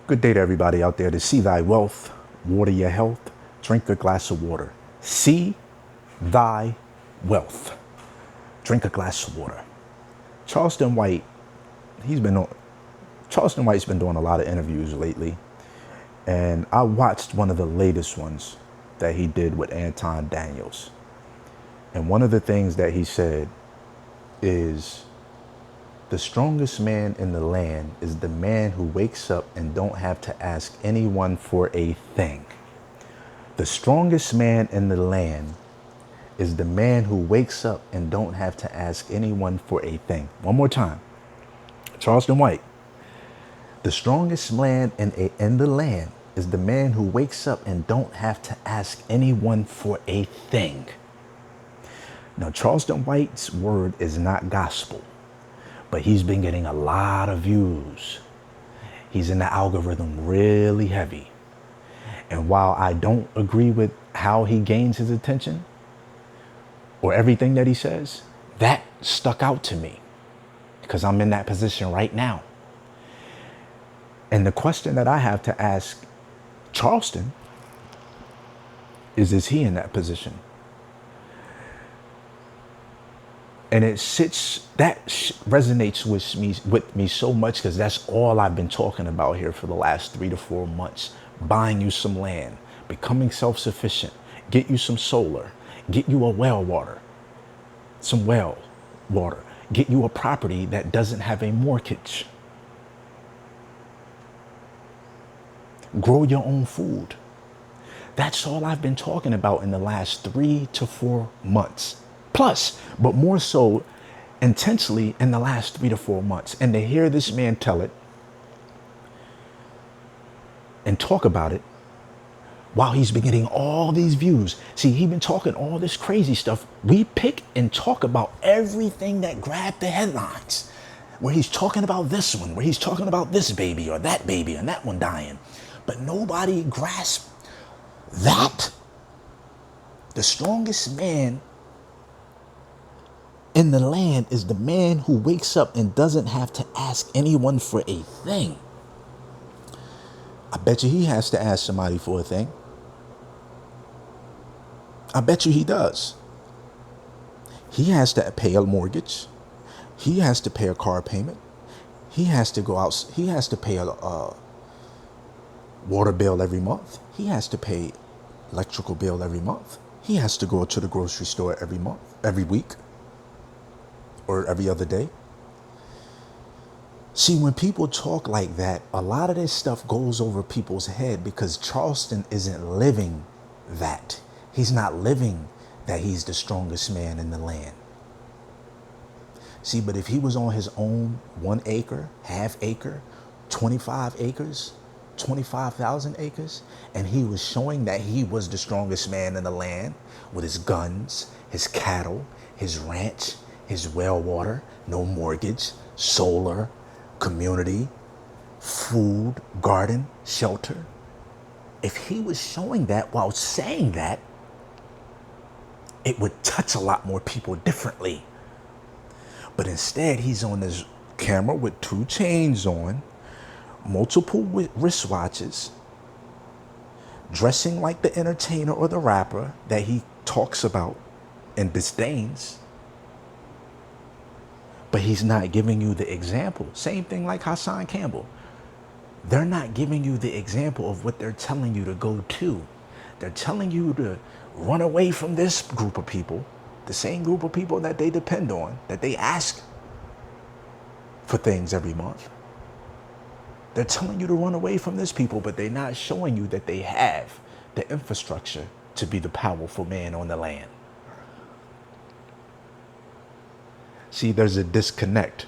Good day to everybody out there. To see thy wealth, water your health, drink a glass of water. See thy wealth. Drink a glass of water. Charleston White, Charleston White's been doing a lot of interviews lately. And I watched one of the latest ones that he did with Anton Daniels. And one of the things that he said is, the strongest man in the land is the man who wakes up and don't have to ask anyone for a thing. The strongest man in the land is the man who wakes up and don't have to ask anyone for a thing. One more time. Charleston White. The strongest man in the land is the man who wakes up and don't have to ask anyone for a thing. Now, Charleston White's word is not gospel, but he's been getting a lot of views. He's in the algorithm really heavy. And while I don't agree with how he gains his attention or everything that he says, that stuck out to me because I'm in that position right now. And the question that I have to ask Charleston is he in that position? And resonates with me so much because that's all I've been talking about here for the last 3 to 4 months. Buying you some land, becoming self-sufficient, get you some solar, get you some well water, get you a property that doesn't have a mortgage. Grow your own food. That's all I've been talking about in the last 3 to 4 months. Plus, but more so intensely in the last 3 to 4 months. And to hear this man tell it and talk about it while he's been getting all these views. See, he's been talking all this crazy stuff. We pick and talk about everything that grabbed the headlines. Where he's talking about this one, where he's talking about this baby or that baby and that one dying. But nobody grasps that. The strongest man in the land is the man who wakes up and doesn't have to ask anyone for a thing. I bet you he has to ask somebody for a thing. I bet you he does. He has to pay a mortgage. He has to pay a car payment. He has to go out. He has to pay a water bill every month. He has to pay electrical bill every month. He has to go to the grocery store every week. Or every other day. See, when people talk like that, a lot of this stuff goes over people's head because Charleston isn't living that. He's not living that he's the strongest man in the land. See, but if he was on his own 1 acre, half acre, 25 acres, 25,000 acres, and he was showing that he was the strongest man in the land with his guns, his cattle, his ranch, his well water, no mortgage, solar, community, food, garden, shelter. If he was showing that while saying that, it would touch a lot more people differently. But instead, he's on this camera with 2 chains on, multiple wristwatches, dressing like the entertainer or the rapper that he talks about and disdains. But he's not giving you the example. Same thing like Hassan Campbell. They're not giving you the example of what they're telling you to go to. They're telling you to run away from this group of people, the same group of people that they depend on, that they ask for things every month. They're telling you to run away from this people, but they're not showing you that they have the infrastructure to be the powerful man on the land. See, there's a disconnect.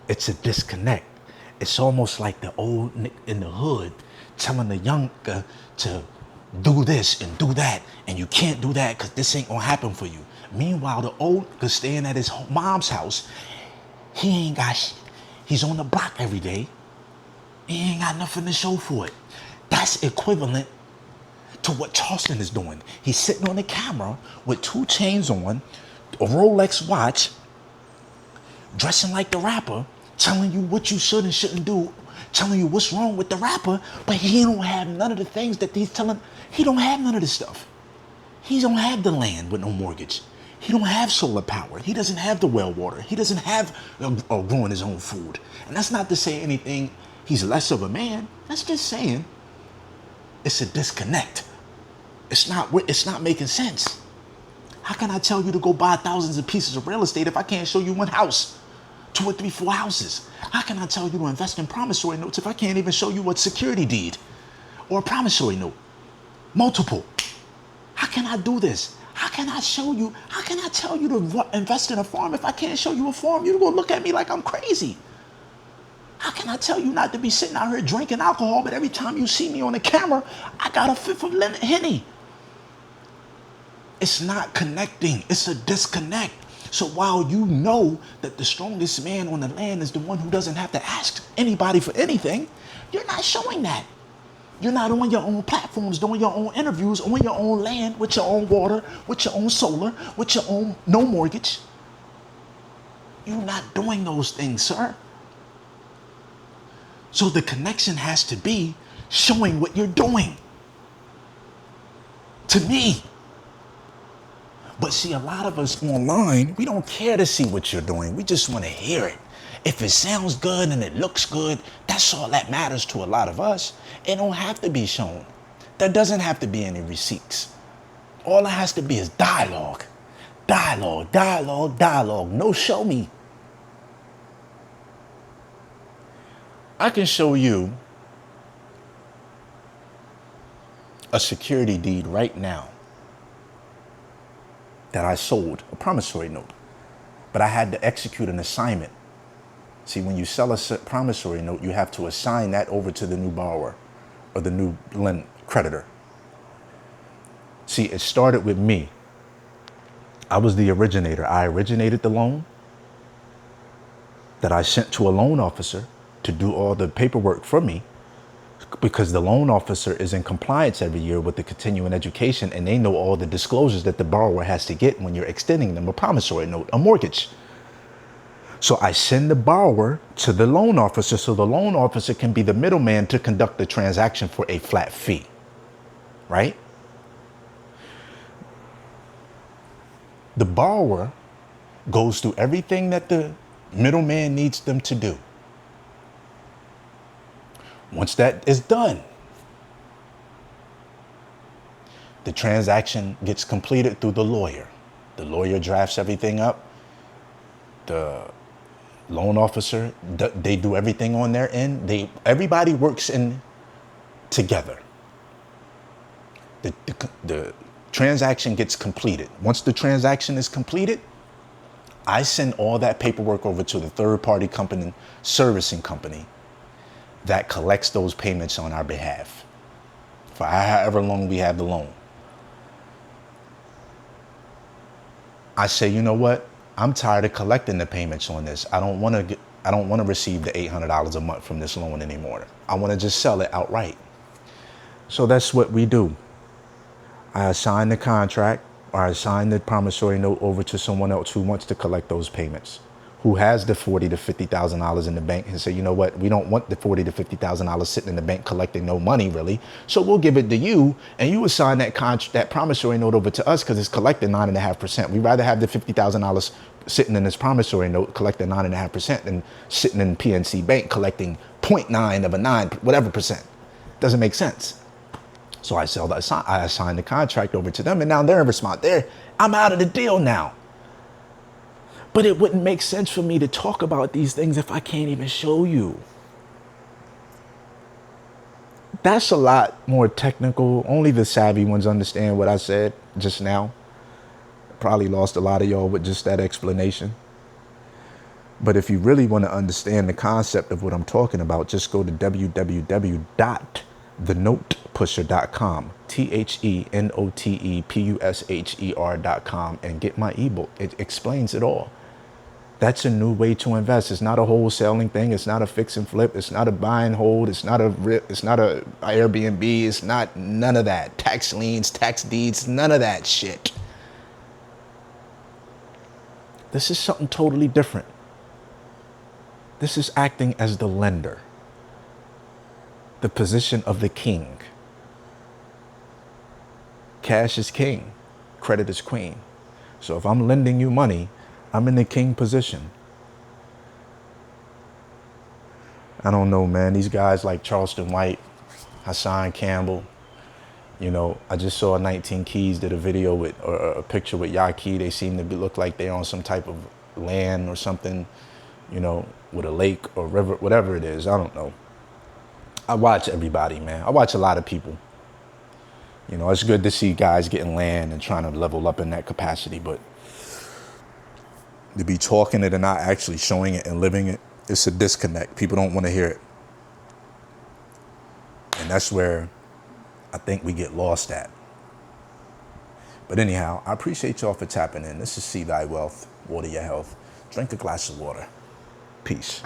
It's a disconnect. It's almost like the old Nick in the hood telling the younger to do this and do that. And you can't do that because this ain't going to happen for you. Meanwhile, the old nigga staying at his mom's house, he ain't got shit. He's on the block every day. He ain't got nothing to show for it. That's equivalent to what Charleston is doing. He's sitting on the camera with 2 chains on, a Rolex watch, dressing like the rapper, telling you what you should and shouldn't do, telling you what's wrong with the rapper, but he don't have none of the things that he's telling. He don't have none of this stuff. He don't have the land with no mortgage. He don't have solar power. He doesn't have the well water. He doesn't have growing his own food. And that's not to say anything, he's less of a man. That's just saying it's a disconnect. It's not making sense. How can I tell you to go buy thousands of pieces of real estate if I can't show you one house, 2 or 3, 4 houses? How can I tell you to invest in promissory notes if I can't even show you a security deed or a promissory note? Multiple. How can I do this? How can I show you? How can I tell you to invest in a farm if I can't show you a farm? You're going to look at me like I'm crazy. How can I tell you not to be sitting out here drinking alcohol, but every time you see me on the camera, I got a fifth of Henny? It's not connecting. It's a disconnect. So while you know that the strongest man on the land is the one who doesn't have to ask anybody for anything, you're not showing that. You're not on your own platforms, doing your own interviews, on your own land, with your own water, with your own solar, with your own no mortgage. You're not doing those things, sir. So the connection has to be showing what you're doing. To me. But see, a lot of us online, we don't care to see what you're doing. We just want to hear it. If it sounds good and it looks good, that's all that matters to a lot of us. It don't have to be shown. There doesn't have to be any receipts. All it has to be is dialogue. Dialogue, dialogue, dialogue. No show me. I can show you a security deed right now that I sold, a promissory note, but I had to execute an assignment. See, when you sell a promissory note, you have to assign that over to the new borrower or the new creditor. See, it started with me. I was the originator. I originated the loan that I sent to a loan officer to do all the paperwork for me, because the loan officer is in compliance every year with the continuing education, and they know all the disclosures that the borrower has to get when you're extending them a promissory note, a mortgage. So I send the borrower to the loan officer so the loan officer can be the middleman to conduct the transaction for a flat fee, right? The borrower goes through everything that the middleman needs them to do. Once that is done, the transaction gets completed through the lawyer. The lawyer drafts everything up. The loan officer, they do everything on their end. Everybody works in together. The transaction gets completed. Once the transaction is completed, I send all that paperwork over to the third-party company, servicing company, that collects those payments on our behalf for however long we have the loan. I say, you know what? I'm tired of collecting the payments on this. I don't want to receive the $800 a month from this loan anymore. I want to just sell it outright. So that's what we do. I assign the contract, or I assign the promissory note over to someone else who wants to collect those payments, who has the $40,000 to $50,000 in the bank, and say, you know what, we don't want the $40,000 to $50,000 sitting in the bank collecting no money really. So we'll give it to you, and you assign that promissory note over to us because it's collecting 9.5%. We'd rather have the $50,000 sitting in this promissory note collecting 9.5% than sitting in PNC Bank collecting 0.9 of a 9, whatever percent. Doesn't make sense. So I assign the contract over to them, and now they're in response. I'm out of the deal now. But it wouldn't make sense for me to talk about these things if I can't even show you. That's a lot more technical. Only the savvy ones understand what I said just now. Probably lost a lot of y'all with just that explanation. But if you really want to understand the concept of what I'm talking about, just go to www.thenotepusher.com, THENOTEPUSHER.com, and get my ebook. It explains it all. That's a new way to invest. It's not a wholesaling thing. It's not a fix and flip. It's not a buy and hold. It's not a Airbnb. It's not none of that. Tax liens, tax deeds, none of that shit. This is something totally different. This is acting as the lender. the position of the king. Cash is king, credit is queen. So if I'm lending you money, I'm in the king position. I don't know, man. These guys like Charleston White, Hassan Campbell, you know, I just saw 19 Keys did a video with, or a picture with Yaki. They seem to look like they're on some type of land or something, you know, with a lake or river, whatever it is. I don't know. I watch everybody, man. I watch a lot of people. You know, it's good to see guys getting land and trying to level up in that capacity, but to be talking it and not actually showing it and living it, it's a disconnect. People don't want to hear it. And that's where I think we get lost at. But anyhow, I appreciate y'all for tapping in. This is See Thy Wealth, Water Your Health. Drink a glass of water. Peace.